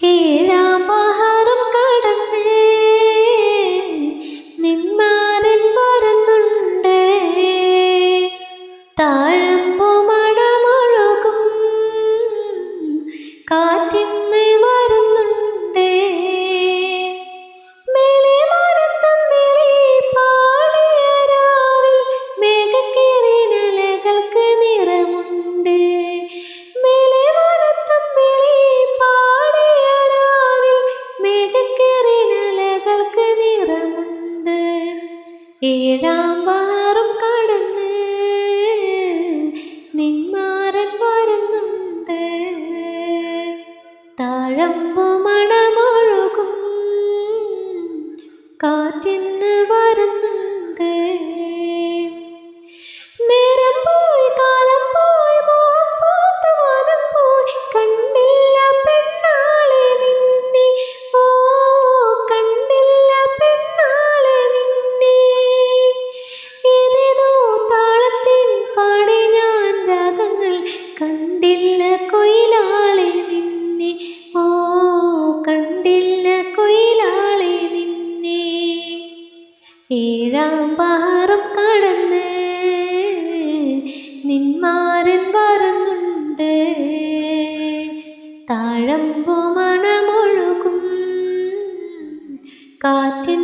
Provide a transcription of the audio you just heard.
ഏഴാം പഹാറും കടന്ന് നിന്മാരൻ വരുന്നുണ്ട്. താഴമ്പു മണമൊഴുകും കാറ്റിന്ന് വരുന്നുണ്ട്. മേലെ മാനത്തമ്പിളി പാടിയ രാവിൽ മേഘക്കിരീടലകൾക്ക് നിറമുണ്ട്. മേലെ മാനത്തമ്പിളി പാടിയ രാവിൽ മേഘക്കിരീടലകൾക്ക് നിറമുണ്ട്. ഏഴാം പഹാറും കടന്ന് നിന്മാരൻ വരുന്നുണ്ട്. താഴമ്പു മണമൊഴുകും കാറ്റിന്ന് വരുന്നുണ്ട്. നേരം പോയി കാലം പോയി മോഹം പൂത്ത വനം പോയി കണ്ടില്ല പെണ്ണാളെ നിന്നെ. ഓ കണ്ടില്ല പെണ്ണാളെ നിന്നെ. ഏതേതോ താളത്തിൽ പാടി ഞാൻ രാഗങ്ങൾ കണ്ടില്ല കൊയിലാളെ നിന്നെ. ഓ കണ്ടില്ല കൊയിലാളെ നിന്നെ. ഏഴാം പഹാറും കടന്ന് നിന്മാരൻ വരുന്നുണ്ട്. താഴമ്പു മണമൊഴുകും കാറ്റിൻ